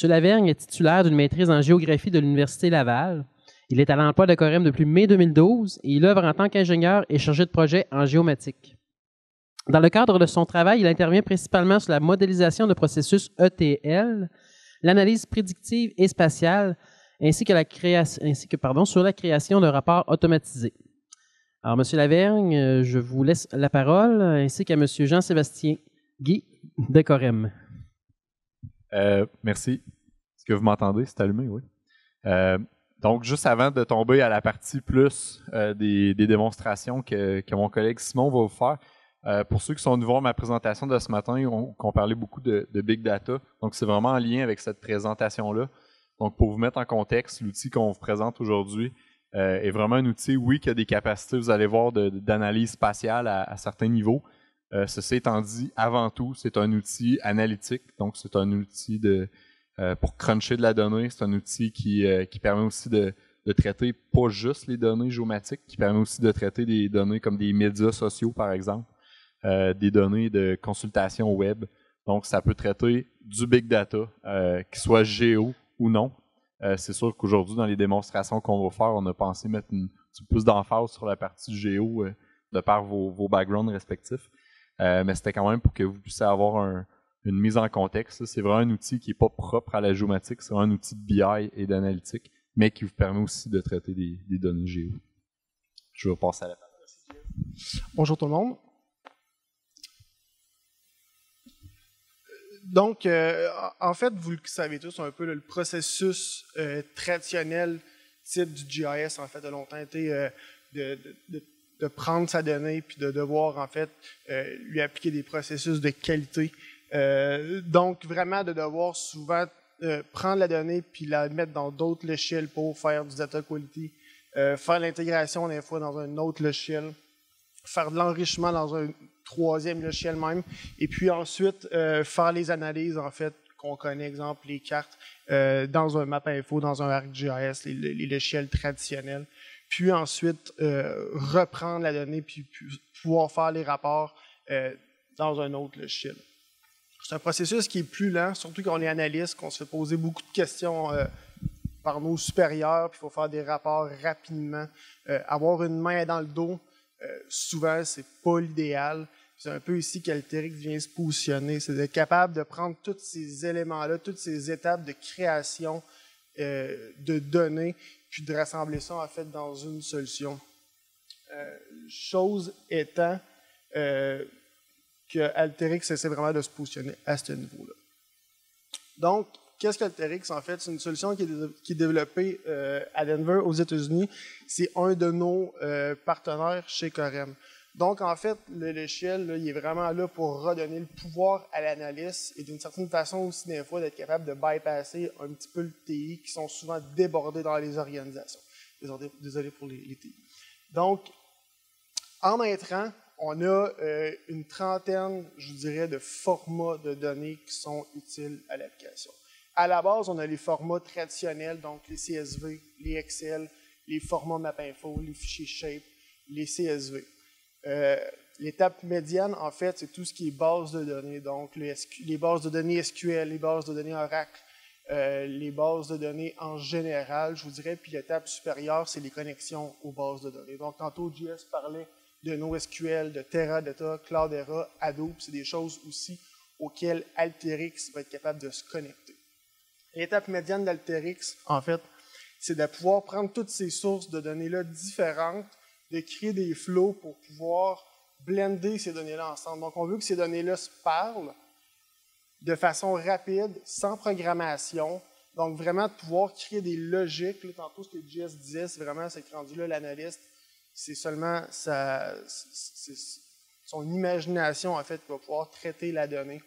M. Lavergne est titulaire d'une maîtrise en géographie de l'Université Laval. Il est à l'emploi de Corem depuis mai 2012 et il œuvre en tant qu'ingénieur et chargé de projet en géomatique. Dans le cadre de son travail, il intervient principalement sur la modélisation de processus ETL, l'analyse prédictive et spatiale, ainsi que sur la création de rapports automatisés. Alors, M. Lavergne, je vous laisse la parole, ainsi qu'à M. Jean-Sébastien Guy de Corem. Merci. Est-ce que vous m'entendez? C'est allumé, oui. Donc, juste avant de tomber à la partie plus des démonstrations que mon collègue Simon va vous faire, pour ceux qui sont venus voir ma présentation de ce matin, on parlait beaucoup de Big Data. Donc, c'est vraiment en lien avec cette présentation-là. Donc, pour vous mettre en contexte, l'outil qu'on vous présente aujourd'hui est vraiment un outil, oui, qui a des capacités, vous allez voir, d'analyse spatiale à certains niveaux. Ceci étant dit, avant tout, c'est un outil analytique. Donc, c'est un outil pour cruncher de la donnée. C'est un outil qui permet aussi de traiter pas juste les données géomatiques, qui permet aussi de traiter des données comme des médias sociaux, par exemple, des données de consultation web. Donc, ça peut traiter du big data, qu'il soit géo ou non. C'est sûr qu'aujourd'hui, dans les démonstrations qu'on va faire, on a pensé mettre un petit peu plus d'emphase sur la partie géo de par vos backgrounds respectifs. Mais c'était quand même pour que vous puissiez avoir une mise en contexte. C'est vraiment un outil qui n'est pas propre à la géomatique, c'est vraiment un outil de BI et d'analytique, mais qui vous permet aussi de traiter des données géo. Je vais passer à la parole. Bonjour tout le monde. Donc, en fait, vous le savez tous un peu, le processus traditionnel type du GIS, en fait, a longtemps été de prendre sa donnée puis de devoir, en fait, lui appliquer des processus de qualité. Donc, vraiment, de devoir souvent prendre la donnée puis la mettre dans d'autres logiciels pour faire du data quality, faire l'intégration des fois dans un autre logiciel, faire de l'enrichissement dans un troisième logiciel même, et puis ensuite faire les analyses, en fait, qu'on connaît, exemple, les cartes, dans un MapInfo, dans un ArcGIS, les logiciels traditionnels. Puis ensuite, reprendre la donnée, puis pouvoir faire les rapports dans un autre logiciel. C'est un processus qui est plus lent, surtout quand on est analyste, qu'on se fait poser beaucoup de questions par nos supérieurs, puis il faut faire des rapports rapidement. Avoir une main dans le dos, souvent, c'est pas l'idéal. C'est un peu ici qu'Alterix vient se positionner. C'est d'être capable de prendre tous ces éléments-là, toutes ces étapes de création de données, puis de rassembler ça, en fait, dans une solution. Chose étant que Alterix essaie vraiment de se positionner à ce niveau-là. Donc, qu'est-ce qu'Alterix, en fait? C'est une solution qui est développée à Denver, aux États-Unis. C'est un de nos partenaires chez Corem. Donc, en fait, le logiciel, là, il est vraiment là pour redonner le pouvoir à l'analyste et d'une certaine façon aussi, des fois, d'être capable de bypasser un petit peu le TI qui sont souvent débordés dans les organisations. Désolé pour les TI. Donc, en intrant, on a une trentaine, je dirais, de formats de données qui sont utiles à l'application. À la base, on a les formats traditionnels, donc les CSV, les Excel, les formats MapInfo, les fichiers Shape, les CSV. L'étape médiane, en fait, c'est tout ce qui est base de données, donc les bases de données SQL, les bases de données Oracle, les bases de données en général, je vous dirais, puis l'étape supérieure, c'est les connexions aux bases de données. Donc, tantôt, JS parlait de NoSQL, de Teradata, Cloudera, Hadoop, c'est des choses aussi auxquelles Alterix va être capable de se connecter. L'étape médiane d'Alterix, en fait, c'est de pouvoir prendre toutes ces sources de données-là différentes, de créer des flows pour pouvoir blender ces données-là ensemble. Donc, on veut que ces données-là se parlent de façon rapide, sans programmation. Donc, vraiment, de pouvoir créer des logiques. Là, tantôt, ce que JS disait, c'est vraiment, c'est que rendu là, l'analyste, c'est seulement son imagination, en fait, qui va pouvoir traiter la donnée.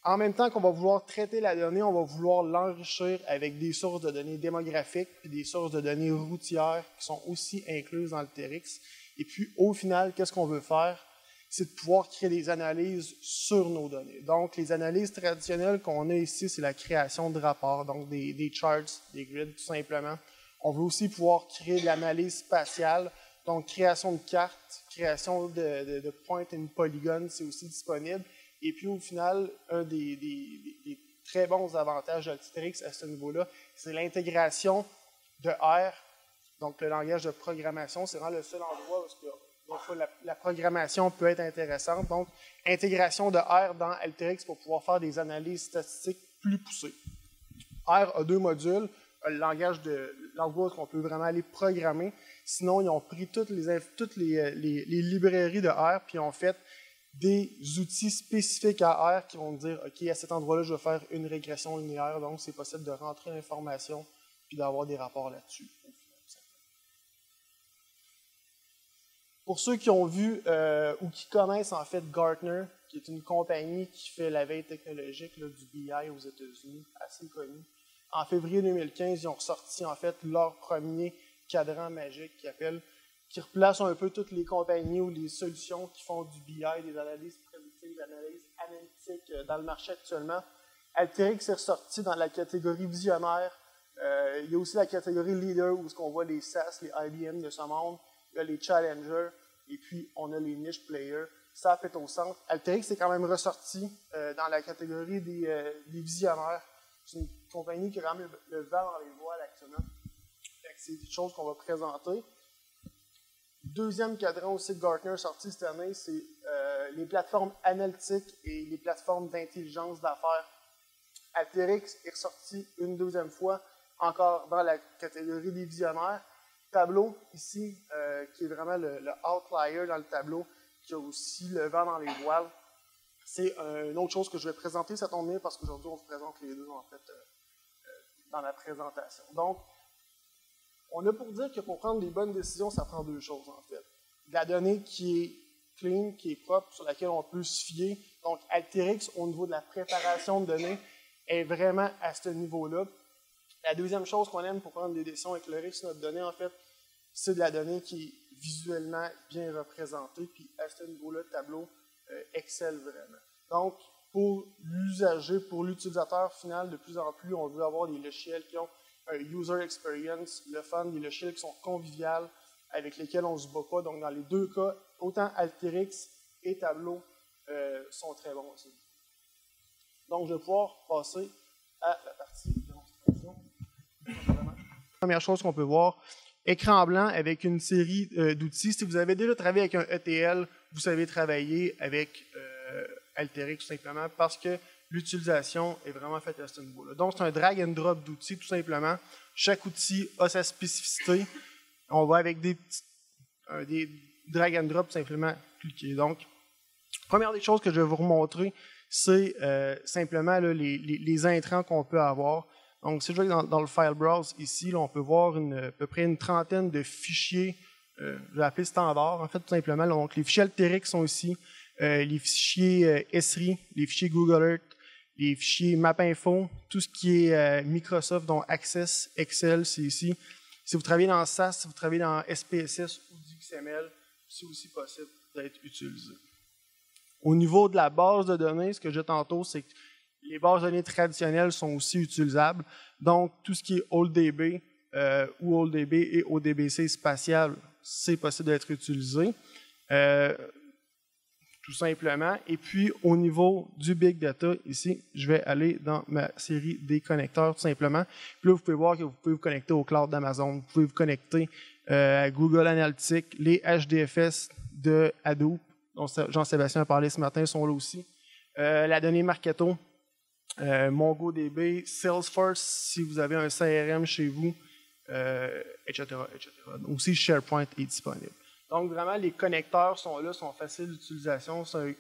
En même temps qu'on va vouloir traiter la donnée, on va vouloir l'enrichir avec des sources de données démographiques puis des sources de données routières qui sont aussi incluses dans Alterix. Et puis, au final, qu'est-ce qu'on veut faire? C'est de pouvoir créer des analyses sur nos données. Donc, les analyses traditionnelles qu'on a ici, c'est la création de rapports, donc des charts, des grids, tout simplement. On veut aussi pouvoir créer de l'analyse spatiale, donc création de cartes, création de point and polygon, c'est aussi disponible. Et puis, au final, un des très bons avantages d'Alterix à ce niveau-là, c'est l'intégration de R, donc le langage de programmation. C'est vraiment le seul endroit où la programmation peut être intéressante. Donc, intégration de R dans Alteryx pour pouvoir faire des analyses statistiques plus poussées. R a 2 modules, le langage de l'endroit où on peut vraiment aller programmer. Sinon, ils ont pris toutes les librairies de R puis ils ont fait des outils spécifiques à R qui vont dire « OK, à cet endroit-là, je vais faire une régression linéaire. » Donc, c'est possible de rentrer l'information puis d'avoir des rapports là-dessus. Pour ceux qui ont vu ou qui connaissent en fait Gartner, qui est une compagnie qui fait la veille technologique là, du BI aux États-Unis, assez connue, en février 2015, ils ont ressorti en fait leur premier cadran magique qui replace un peu toutes les compagnies ou les solutions qui font du BI, des analyses prédictives, des analyses analytiques dans le marché actuellement. Alteryx est ressorti dans la catégorie visionnaire. Il y a aussi la catégorie leader où on voit les SaaS, les IBM de ce monde. Il y a les challengers, et puis on a les niche players. Ça est au centre. Alteryx est quand même ressorti dans la catégorie des visionnaires. C'est une compagnie qui a quand même le vent dans les voiles actuellement. C'est des choses qu'on va présenter. Deuxième cadran aussi de Gartner sorti cette année, c'est les plateformes analytiques et les plateformes d'intelligence d'affaires. Alteryx est ressorti une deuxième fois, encore dans la catégorie des visionnaires. Tableau, ici, qui est vraiment le outlier dans le tableau, qui a aussi le vent dans les voiles. C'est une autre chose que je vais présenter, ça tombe bien, parce qu'aujourd'hui, on se présente les deux, en fait, dans la présentation. Donc, on a pour dire que pour prendre des bonnes décisions, ça prend 2 choses, en fait. De la donnée qui est clean, qui est propre, sur laquelle on peut se fier. Donc, Alteryx, au niveau de la préparation de données, est vraiment à ce niveau-là. La deuxième chose qu'on aime pour prendre des décisions éclairées sur notre donnée, en fait, c'est de la donnée qui est visuellement bien représentée. Puis à ce niveau-là, le tableau excelle vraiment. Donc, pour l'usager, pour l'utilisateur final, de plus en plus, on veut avoir des logiciels qui ont un user experience, le fun, des logiciels qui sont conviviales, avec lesquels on ne se bat pas. Donc, dans les 2 cas, autant Alteryx et Tableau sont très bons aussi. Donc, je vais pouvoir passer à la partie démonstration. Première chose qu'on peut voir, écran blanc avec une série d'outils. Si vous avez déjà travaillé avec un ETL, vous savez travailler avec Alteryx tout simplement parce que l'utilisation est vraiment faite à ce niveau-là. Donc, c'est un drag and drop d'outils tout simplement. Chaque outil a sa spécificité. On va avec des drag and drop simplement cliquer. Donc, première des choses que je vais vous remontrer, c'est simplement là, les intrants qu'on peut avoir. Donc, si je vais dans le File Browse, ici, là, on peut voir à peu près une trentaine de fichiers, je vais appeler standards, en fait, tout simplement. Là, donc, les fichiers Alteryx sont ici, les fichiers Esri, les fichiers Google Earth, les fichiers MapInfo, tout ce qui est Microsoft, dont Access, Excel, c'est ici. Si vous travaillez dans SAS, si vous travaillez dans SPSS ou du XML, c'est aussi possible d'être utilisé. Au niveau de la base de données, ce que j'ai tantôt, c'est que les bases de données traditionnelles sont aussi utilisables. Donc, tout ce qui est OldDB ou OldDB et ODBC spatial, c'est possible d'être utilisé. Tout simplement. Et puis, au niveau du Big Data, ici, je vais aller dans ma série des connecteurs, tout simplement. Puis là, vous pouvez voir que vous pouvez vous connecter au cloud d'Amazon, vous pouvez vous connecter à Google Analytics, les HDFS de Hadoop, dont Jean-Sébastien a parlé ce matin, sont là aussi. La donnée Marketo, MongoDB, Salesforce, si vous avez un CRM chez vous, etc., etc. Aussi, SharePoint est disponible. Donc, vraiment, les connecteurs sont là, sont faciles d'utilisation. C'est un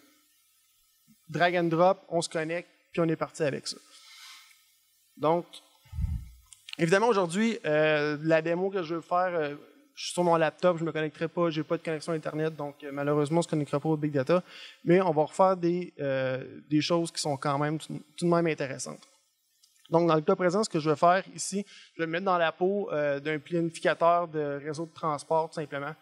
drag and drop, on se connecte, puis on est parti avec ça. Donc, évidemment, aujourd'hui, la démo que je veux faire, je suis sur mon laptop, je ne me connecterai pas, je n'ai pas de connexion Internet, donc malheureusement, on ne se connectera pas au Big Data. Mais on va refaire des choses qui sont quand même tout de même intéressantes. Donc, dans le cas présent, ce que je vais faire ici, je vais me mettre dans la peau d'un planificateur de réseau de transport, tout simplement.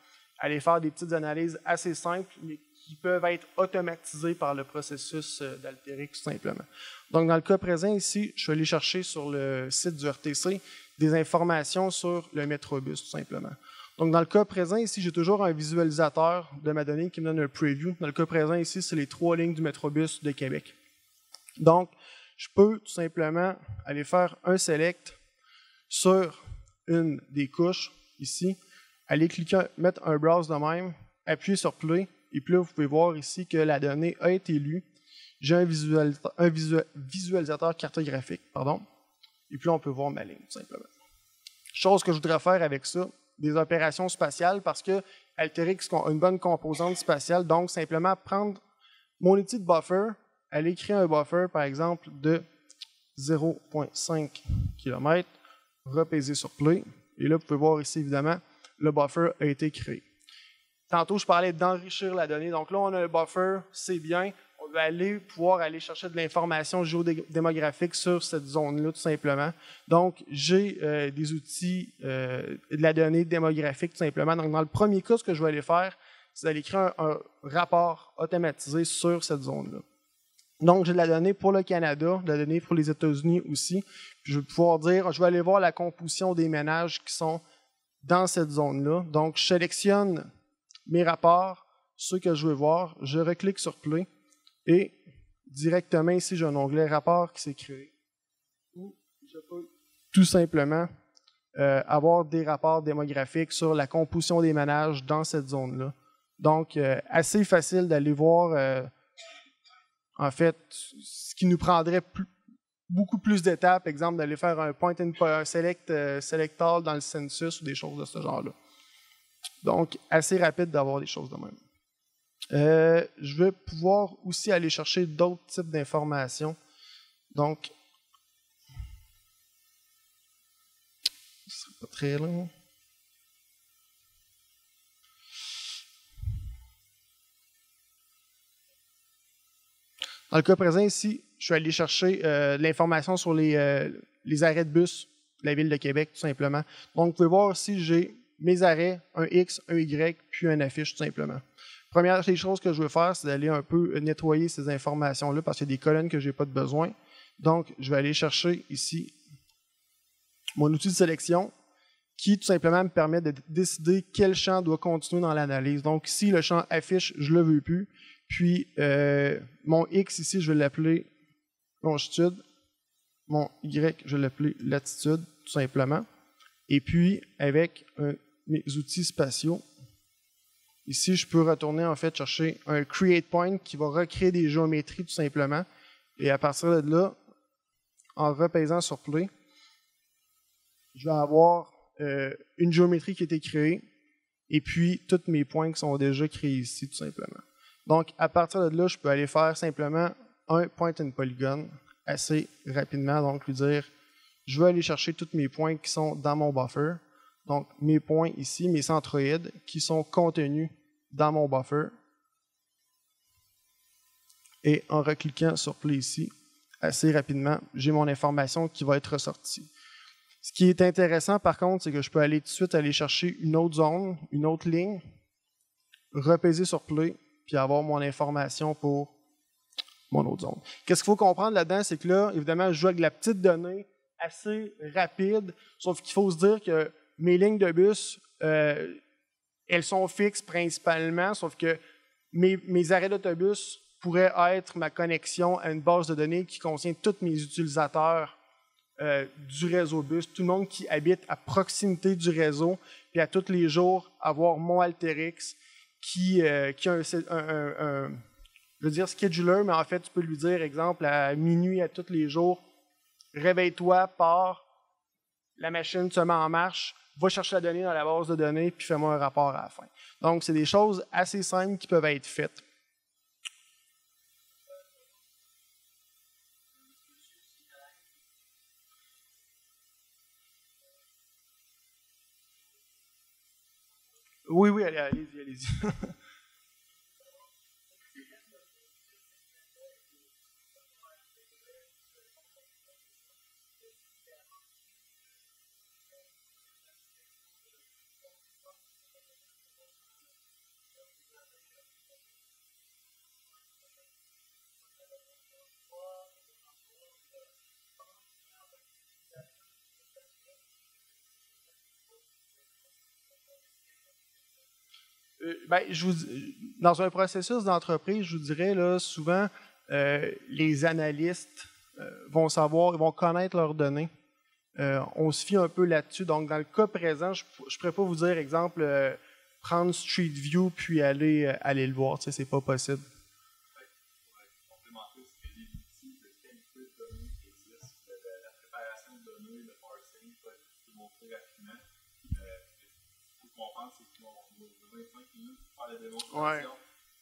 Aller faire des petites analyses assez simples, mais qui peuvent être automatisées par le processus d'Alteryx, tout simplement. Donc, dans le cas présent ici, je vais aller chercher sur le site du RTC des informations sur le Metrobus, tout simplement. Donc, dans le cas présent ici, j'ai toujours un visualisateur de ma donnée qui me donne un preview. Dans le cas présent ici, c'est les 3 lignes du Metrobus de Québec. Donc, je peux tout simplement aller faire un select sur une des couches ici, aller cliquer, mettre un browse de même, appuyer sur Play, et puis là, vous pouvez voir ici que la donnée a été lue. J'ai un visualisateur cartographique, pardon, et puis là, on peut voir ma ligne, tout simplement. Chose que je voudrais faire avec ça, des opérations spatiales, parce que Alteryx a une bonne composante spatiale, donc simplement prendre mon outil de buffer, aller créer un buffer, par exemple, de 0,5 km, repaiser sur Play, et là, vous pouvez voir ici, évidemment, le buffer a été créé. Tantôt, je parlais d'enrichir la donnée, donc là, on a un buffer, c'est bien, on va pouvoir aller chercher de l'information géodémographique sur cette zone-là, tout simplement. Donc, j'ai des outils de la donnée démographique, tout simplement. Donc, dans le premier cas, ce que je vais aller faire, c'est d'aller créer un rapport automatisé sur cette zone-là. Donc, j'ai de la donnée pour le Canada, de la donnée pour les États-Unis aussi. Puis, je vais pouvoir dire, je vais aller voir la composition des ménages qui sont dans cette zone-là. Donc, je sélectionne mes rapports, ceux que je veux voir, je reclique sur Play. Et directement ici, j'ai un onglet rapport qui s'est créé. Où je peux tout simplement avoir des rapports démographiques sur la composition des ménages dans cette zone-là. Donc, assez facile d'aller voir, en fait, ce qui nous prendrait beaucoup plus d'étapes, exemple d'aller faire un point and select all dans le census ou des choses de ce genre-là. Donc, assez rapide d'avoir des choses de même. Je vais pouvoir aussi aller chercher d'autres types d'informations. Donc, ce ne sera pas très long. Dans le cas présent ici, je suis allé chercher de l'information sur les arrêts de bus de la ville de Québec, tout simplement. Donc, vous pouvez voir ici, j'ai mes arrêts, un X, un Y, puis une affiche, tout simplement. Première des choses que je veux faire, c'est d'aller un peu nettoyer ces informations-là parce qu'il y a des colonnes que je n'ai pas de besoin. Donc, je vais aller chercher ici mon outil de sélection qui tout simplement me permet de décider quel champ doit continuer dans l'analyse. Donc, ici, le champ affiche, je ne le veux plus. Puis, mon X ici, je vais l'appeler longitude. Mon Y, je vais l'appeler latitude, tout simplement. Et puis, avec mes outils spatiaux, ici, je peux retourner, en fait, chercher un create point qui va recréer des géométries, tout simplement. Et à partir de là, en repaisant sur Play, je vais avoir une géométrie qui a été créée et puis tous mes points qui sont déjà créés ici, tout simplement. Donc, à partir de là, je peux aller faire simplement un point and polygon assez rapidement. Donc, lui dire, je vais aller chercher tous mes points qui sont dans mon buffer. Donc, mes points ici, mes centroïdes, qui sont contenus dans mon buffer. Et en recliquant sur Play ici, assez rapidement, j'ai mon information qui va être ressortie. Ce qui est intéressant, par contre, c'est que je peux aller tout de suite aller chercher une autre zone, une autre ligne, repaiser sur Play, puis avoir mon information pour mon autre zone. Qu'est-ce qu'il faut comprendre là-dedans, c'est que là, évidemment, je joue avec la petite donnée assez rapide, sauf qu'il faut se dire que mes lignes de bus, elles sont fixes principalement, sauf que mes arrêts d'autobus pourraient être ma connexion à une base de données qui contient tous mes utilisateurs du réseau bus, tout le monde qui habite à proximité du réseau, puis à tous les jours avoir mon Alteryx qui a je veux dire scheduler, mais en fait, tu peux lui dire, exemple, à minuit, à tous les jours, réveille-toi, pars, la machine se met en marche, va chercher la donnée dans la base de données, puis fais-moi un rapport à la fin. Donc, c'est des choses assez simples qui peuvent être faites. Oui, allez-y, allez-y. Dans un processus d'entreprise, je vous dirais, là, souvent, les analystes vont savoir, ils vont connaître leurs données. On se fie un peu là-dessus. Donc, dans le cas présent, je ne pourrais pas vous dire, exemple, prendre Street View puis aller le voir. Tu sais, c'est pas possible. Ouais.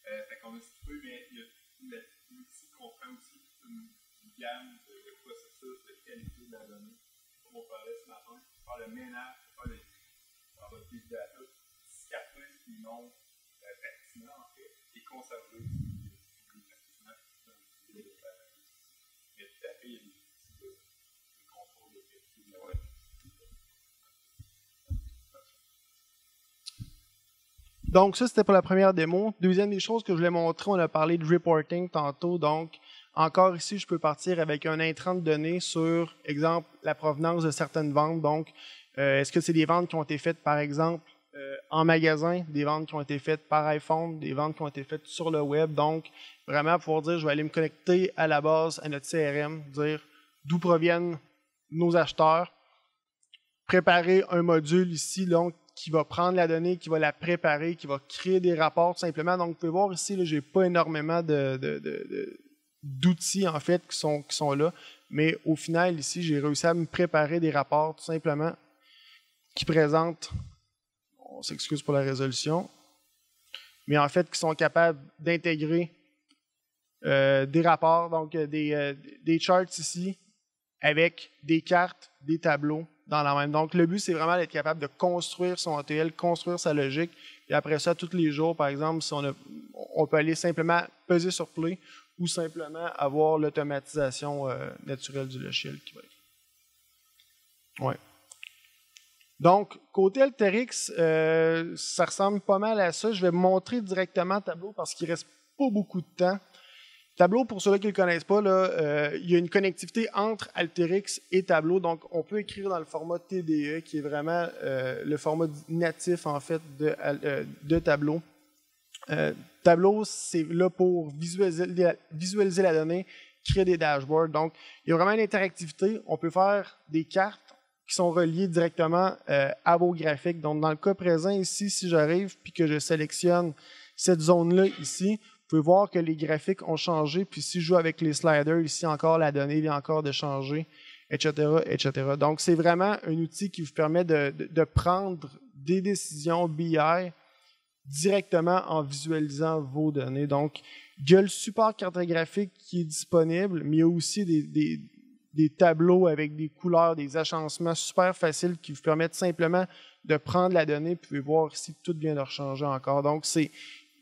Fait qu'on a si peu, mais l'outil comprend aussi une gamme de processus de qualité de la donnée. Comme on parlait ce matin, pour faire le ménage, pour faire dans votre big data, discarter ce qui est non pertinent en fait, et conserver ce qui est pertinent. Mais tout à fait, il y a des outils de contrôle de qualité de la donnée. Donc, ça, c'était pour la première démo. Deuxième des choses que je voulais montrer, on a parlé de reporting tantôt. Donc, encore ici, je peux partir avec un intrant de données sur, exemple, la provenance de certaines ventes. Donc, est-ce que c'est des ventes qui ont été faites, par exemple, en magasin, des ventes qui ont été faites par iPhone, des ventes qui ont été faites sur le web. Donc, vraiment, pouvoir dire, je vais aller me connecter à la base, à notre CRM, dire d'où proviennent nos acheteurs, préparer un module ici, donc, qui va prendre la donnée, qui va la préparer, qui va créer des rapports tout simplement. Donc, vous pouvez voir ici, je n'ai pas énormément d'outils en fait qui sont là, mais au final, ici, j'ai réussi à me préparer des rapports tout simplement qui présentent, on s'excuse pour la résolution, mais en fait qui sont capables d'intégrer des rapports, donc des charts ici, avec des cartes, des tableaux dans la même. Donc, le but, c'est vraiment d'être capable de construire son ETL, construire sa logique. Et après ça, tous les jours, par exemple, si on peut aller simplement peser sur play ou simplement avoir l'automatisation naturelle du logiciel qui va être. Ouais. Donc, côté Alteryx, ça ressemble pas mal à ça. Je vais montrer directement Tableau parce qu'il ne reste pas beaucoup de temps. Tableau, pour ceux qui ne le connaissent pas, là, il y a une connectivité entre Alteryx et Tableau. Donc, on peut écrire dans le format TDE, qui est vraiment le format natif, en fait, de Tableau. Tableau, c'est là pour visualiser la donnée, créer des dashboards. Donc, il y a vraiment une interactivité. On peut faire des cartes qui sont reliées directement à vos graphiques. Donc, dans le cas présent, ici, si j'arrive et que je sélectionne cette zone-là ici, vous pouvez voir que les graphiques ont changé, puis si je joue avec les sliders, ici encore, la donnée vient encore de changer, etc., etc. Donc, c'est vraiment un outil qui vous permet de prendre des décisions BI directement en visualisant vos données. Donc, il y a le support cartographique qui est disponible, mais il y a aussi des tableaux avec des couleurs, des agencements super faciles qui vous permettent simplement de prendre la donnée, puis vous pouvez voir ici que tout vient de rechanger encore. Donc, c'est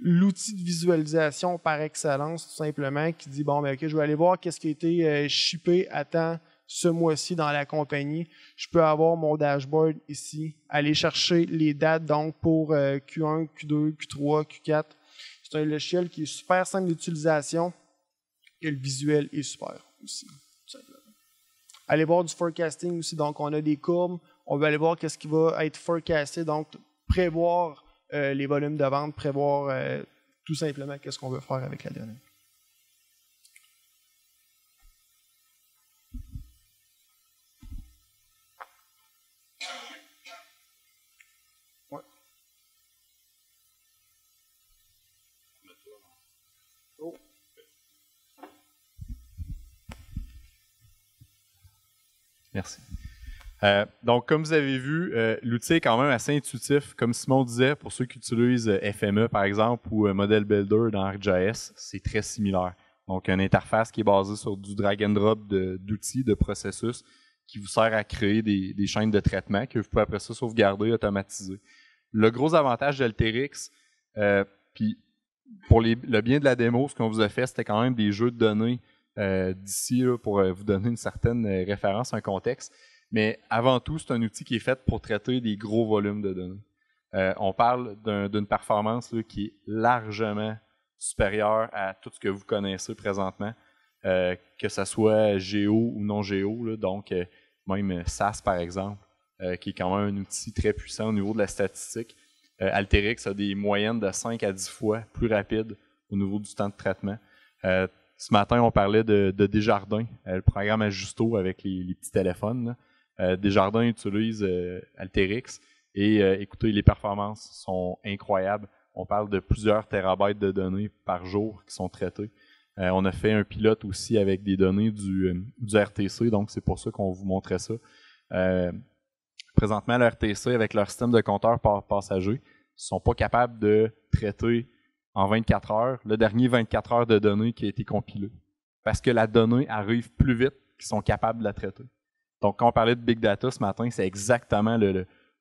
l'outil de visualisation par excellence, tout simplement, qui dit, bon, ben, OK, je vais aller voir qu'est-ce qui a été shippé à temps ce mois-ci dans la compagnie. Je peux avoir mon dashboard ici, aller chercher les dates donc pour Q1, Q2, Q3, Q4. C'est un logiciel qui est super simple d'utilisation et le visuel est super aussi, tout simplement. Aller voir du forecasting aussi, donc on a des courbes, on veut aller voir qu'est-ce qui va être forecasté, donc prévoir les volumes de vente, prévoir tout simplement qu'est-ce qu'on veut faire avec la donnée. Ouais. Oh. Merci. Donc, comme vous avez vu, l'outil est quand même assez intuitif. Comme Simon disait, pour ceux qui utilisent FME, par exemple, ou Model Builder dans ArcGIS, c'est très similaire. Donc, une interface qui est basée sur du drag and drop d'outils, de processus, qui vous sert à créer des chaînes de traitement que vous pouvez après ça sauvegarder, automatiser. Le gros avantage d'Alterix, puis pour le bien de la démo, ce qu'on vous a fait, c'était quand même des jeux de données d'ici pour vous donner une certaine référence, un contexte. Mais avant tout, c'est un outil qui est fait pour traiter des gros volumes de données. On parle d'une performance là, qui est largement supérieure à tout ce que vous connaissez présentement, que ce soit géo ou non géo, là, donc même SAS par exemple, qui est quand même un outil très puissant au niveau de la statistique. Alteryx a des moyennes de 5 à 10 fois plus rapides au niveau du temps de traitement. Ce matin, on parlait de Desjardins, le programme Ajusto avec les petits téléphones. Desjardins utilise Alteryx et écoutez, les performances sont incroyables. On parle de plusieurs terabytes de données par jour qui sont traitées. On a fait un pilote aussi avec des données du RTC, donc c'est pour ça qu'on vous montrait ça. Présentement, le RTC, avec leur système de compteur par passager, ne sont pas capables de traiter en 24 heures le dernier 24 heures de données qui a été compilé. Parce que la donnée arrive plus vite qu'ils sont capables de la traiter. Donc, quand on parlait de Big Data ce matin, c'est exactement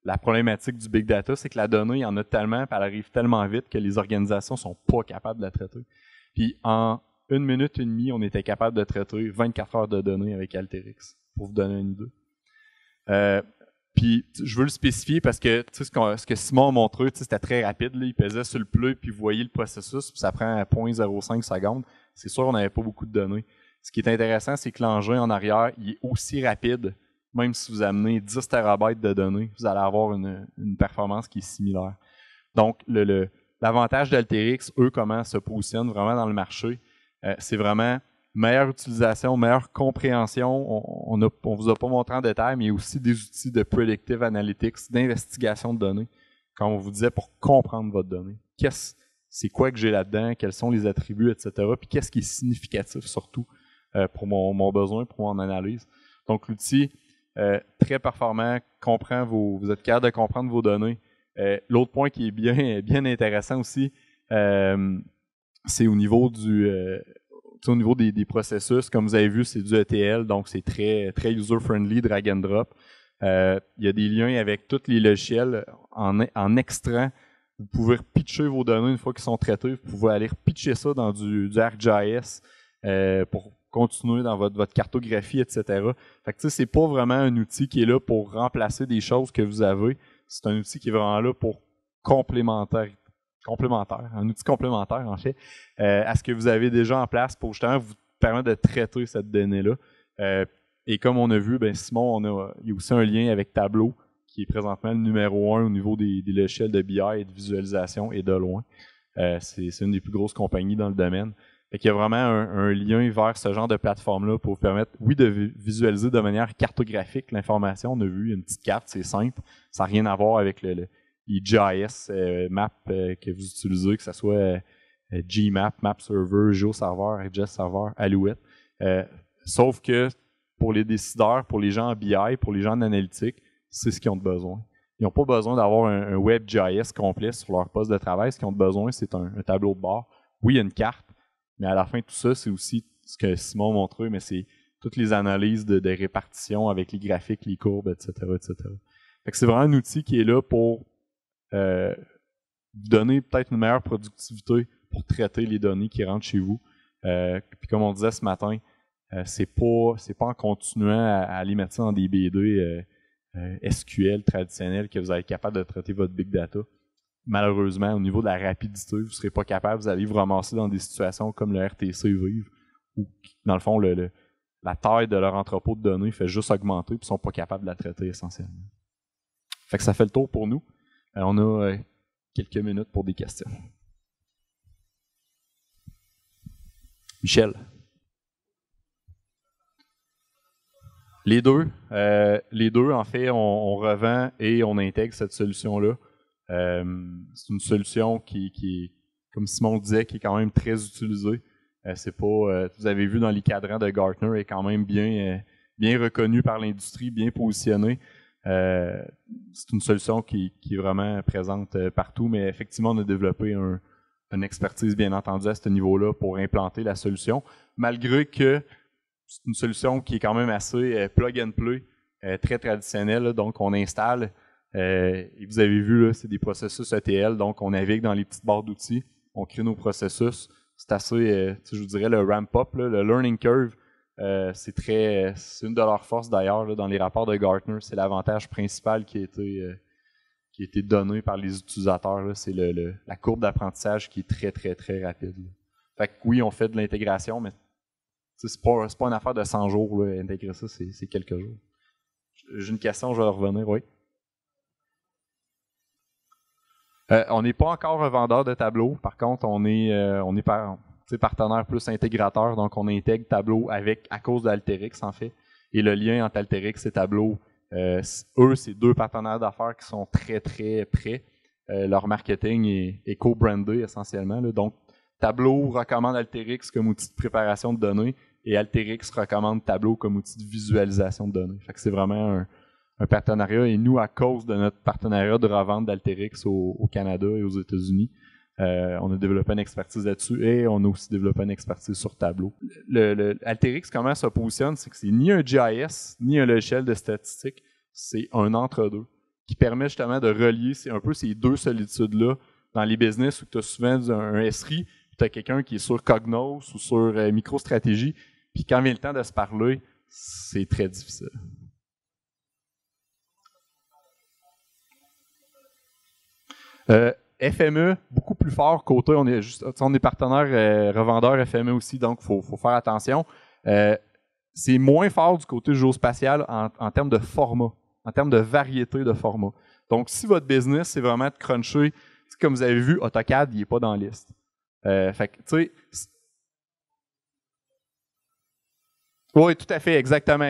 la problématique du Big Data, c'est que la donnée, il y en a tellement, puis elle arrive tellement vite que les organisations ne sont pas capables de la traiter. Puis, en 1 minute et demie, on était capable de traiter 24 heures de données avec Alteryx, pour vous donner une idée. Puis, je veux le spécifier parce que ce que Simon a montré, c'était très rapide. Là, il pesait sur le pleu, puis vous voyez le processus, puis ça prend 0.05 secondes. C'est sûr, on n'avait pas beaucoup de données. Ce qui est intéressant, c'est que l'engin en arrière, il est aussi rapide. Même si vous amenez 10 terabytes de données, vous allez avoir une performance qui est similaire. Donc, l'avantage d'Alterix, eux, comment se positionnent vraiment dans le marché, c'est vraiment meilleure utilisation, meilleure compréhension. On vous a pas montré en détail, mais il y a aussi des outils de predictive analytics, d'investigation de données, comme on vous disait, pour comprendre votre donnée. C'est quoi que j'ai là-dedans, quels sont les attributs, etc. Puis qu'est-ce qui est significatif surtout pour mon besoin, pour mon analyse. Donc l'outil, très performant, vous êtes capable de comprendre vos données. L'autre point qui est bien intéressant aussi, c'est au niveau des processus. Comme vous avez vu, c'est du ETL, donc c'est très, très user-friendly, drag and drop. Il y a des liens avec tous les logiciels en extrant. Vous pouvez repitcher vos données une fois qu'ils sont traités. Vous pouvez aller repitcher ça dans du ArcGIS pour continuer dans votre cartographie, etc. Fait que c'est pas vraiment un outil qui est là pour remplacer des choses que vous avez. C'est un outil qui est vraiment là pour complémentaire, un outil complémentaire en fait, à ce que vous avez déjà en place pour justement vous permettre de traiter cette donnée-là. Et comme on a vu, Simon, il y a aussi un lien avec Tableau, qui est présentement le numéro 1 au niveau des logiciels de BI et de visualisation et de loin. C'est une des plus grosses compagnies dans le domaine. Fait qu'il y a vraiment un lien vers ce genre de plateforme-là pour vous permettre, oui, de visualiser de manière cartographique l'information. On a vu une petite carte, c'est simple. Ça n'a rien à voir avec les GIS maps que vous utilisez, que ce soit Gmap, MapServer, GeoServer, RGServer, Alouette. Sauf que pour les décideurs, pour les gens en BI, pour les gens en analytique, c'est ce qu'ils ont besoin. Ils n'ont pas besoin d'avoir un WebGIS complet sur leur poste de travail. Ce qu'ils ont besoin, c'est un tableau de bord. Oui, il y a une carte, mais à la fin, tout ça, c'est aussi ce que Simon a montré, mais c'est toutes les analyses de répartition avec les graphiques, les courbes, etc. etc. Fait que c'est vraiment un outil qui est là pour vous donner peut-être une meilleure productivité pour traiter les données qui rentrent chez vous. Puis comme on disait ce matin, c'est pas en continuant à aller mettre ça dans des BD SQL traditionnels que vous allez être capable de traiter votre big data. Malheureusement, au niveau de la rapidité, vous ne serez pas capable, vous allez vous ramasser dans des situations comme le RTC Vive, où, dans le fond, la taille de leur entrepôt de données fait juste augmenter et ils ne sont pas capables de la traiter essentiellement. Fait que ça fait le tour pour nous. On a quelques minutes pour des questions. Michel. Les deux, en fait, on revend et on intègre cette solution-là. C'est une solution qui est, comme Simon disait, qui est quand même très utilisée. C'est pas, vous avez vu dans les cadrans de Gartner, est quand même bien reconnue par l'industrie, bien positionnée. C'est une solution qui est vraiment présente partout, mais effectivement, on a développé une expertise, bien entendu, à ce niveau-là pour implanter la solution, malgré que c'est une solution qui est quand même assez plug and play, très traditionnelle. Là, donc, on installe, et vous avez vu, là, c'est des processus ETL, donc on navigue dans les petites barres d'outils, on crée nos processus. C'est assez, je vous dirais, le ramp-up, le learning curve, c'est une de leurs forces d'ailleurs dans les rapports de Gartner. C'est l'avantage principal qui a été donné par les utilisateurs. Là, c'est la courbe d'apprentissage qui est très, très, très rapide. Là. Fait que oui, on fait de l'intégration, mais c'est pas une affaire de 100 jours, là, intégrer ça, c'est quelques jours. J'ai une question, je vais revenir, oui. On n'est pas encore revendeur de tableaux. Par contre, on est partenaire plus intégrateur. Donc, on intègre Tableau à cause d'Alterix, en fait. Et le lien entre Alterix et Tableau, eux, c'est 2 partenaires d'affaires qui sont très, très près. Leur marketing est co-brandé essentiellement. Là. Donc, Tableau recommande Alterix comme outil de préparation de données et Alterix recommande Tableau comme outil de visualisation de données. Fait que c'est vraiment un partenariat. Et nous, à cause de notre partenariat de revente d'Alterix au Canada et aux États-Unis, on a développé une expertise là-dessus et on a aussi développé une expertise sur Tableau. Alterix, comment ça se positionne, c'est que c'est ni un GIS, ni un logiciel de statistique, c'est un entre-deux qui permet justement de relier un peu ces 2 solitudes-là dans les business où tu as souvent un SRI, tu as quelqu'un qui est sur Cognos ou sur MicroStratégie, puis quand vient le temps de se parler, c'est très difficile. FME, beaucoup plus fort côté, on est partenaire revendeur FME aussi, donc il faut faire attention. C'est moins fort du côté géospatial en termes de format, en termes de variété de format. Donc, si votre business, c'est vraiment de cruncher, comme vous avez vu, AutoCAD, il n'est pas dans la liste. Fait que, tu sais. Oui, tout à fait, exactement.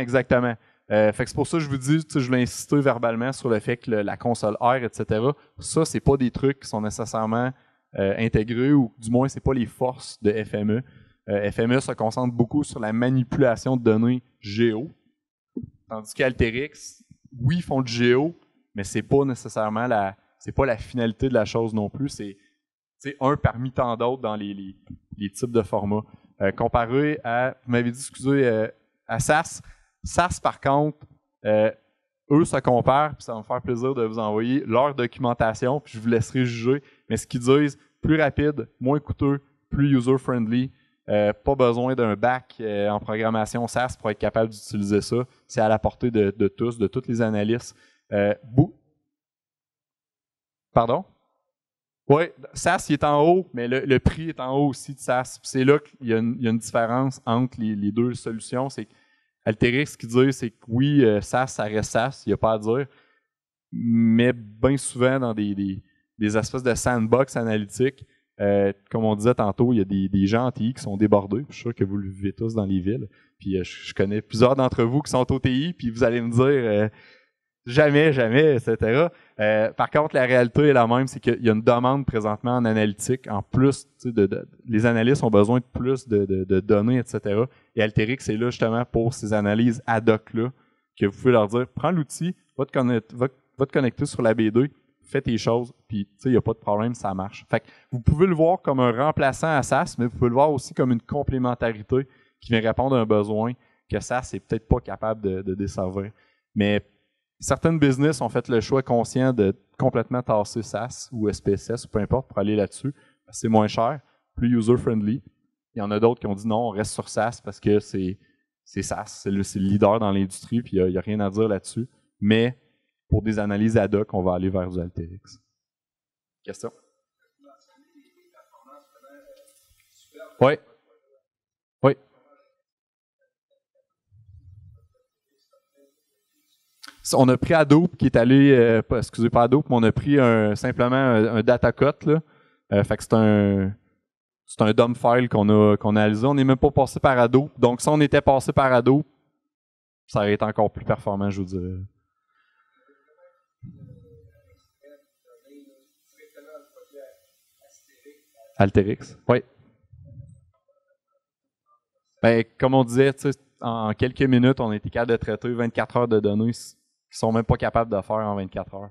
Fait que c'est pour ça que je vous dis, je voulais insister verbalement sur le fait que la console R, etc., ça, c'est pas des trucs qui sont nécessairement intégrés, ou du moins, c'est pas les forces de FME. FME se concentre beaucoup sur la manipulation de données géo, tandis qu'Alterix, oui, ils font du géo, mais c'est pas nécessairement c'est pas la finalité de la chose non plus. C'est un parmi tant d'autres dans les types de formats. Comparé à, vous m'avez dit, excusez, à SAS. SAS, par contre, eux se comparent, puis ça va me faire plaisir de vous envoyer leur documentation, puis je vous laisserai juger. Mais ce qu'ils disent, plus rapide, moins coûteux, plus user-friendly, pas besoin d'un bac en programmation SAS pour être capable d'utiliser ça. C'est à la portée de tous, de tous les analystes. Pardon? Oui, SAS, il est en haut, mais le prix est en haut aussi de SAS. C'est là qu'il y a une différence entre les 2 solutions. C'est Alterix, ce qu'il dit, c'est que oui, SAS, ça reste SAS, il n'y a pas à dire. Mais bien souvent, dans des espèces de sandbox analytiques, comme on disait tantôt, il y a des gens en TI qui sont débordés. Je suis sûr que vous le vivez tous dans les villes. Puis je connais plusieurs d'entre vous qui sont au TI, puis vous allez me dire jamais, etc. Par contre, la réalité est la même, c'est qu'il y a une demande présentement en analytique. En plus, les analystes ont besoin de plus de données, etc. Et Alterix est là justement pour ces analyses ad hoc-là, que vous pouvez leur dire, prends l'outil, va te connecter sur la B2, fais tes choses, puis il n'y a pas de problème, ça marche. Fait que vous pouvez le voir comme un remplaçant à SAS, mais vous pouvez le voir aussi comme une complémentarité qui vient répondre à un besoin que SAS n'est peut-être pas capable de desservir. Mais certaines business ont fait le choix conscient de complètement tasser SAS ou SPSS ou peu importe pour aller là-dessus. C'est moins cher, plus user-friendly. Il y en a d'autres qui ont dit non, on reste sur SAS parce que c'est SAS, c'est le leader dans l'industrie, puis il n'y a rien à dire là-dessus. Mais pour des analyses ad hoc, on va aller vers du Alterix. Question? Oui. Oui. On a pris Hadoop qui est allé, excusez pas Hadoop, mais on a pris simplement un data cut. Là. Fait que c'est un dump file qu'on a analysé. On n'est même pas passé par Hadoop. Donc si on était passé par Hadoop, ça aurait été encore plus performant, je vous dirais. Alterix, oui. Ben, comme on disait, en quelques minutes, on a été capable de traiter 24 heures de données qui sont même pas capables de faire en 24 heures.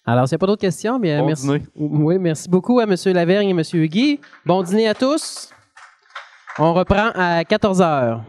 Alors, s'il n'y a pas d'autres questions, bien, bon merci. Dîner. Oui, merci beaucoup à M. Lavergne et M. Guy. Bon dîner à tous. On reprend à 14h.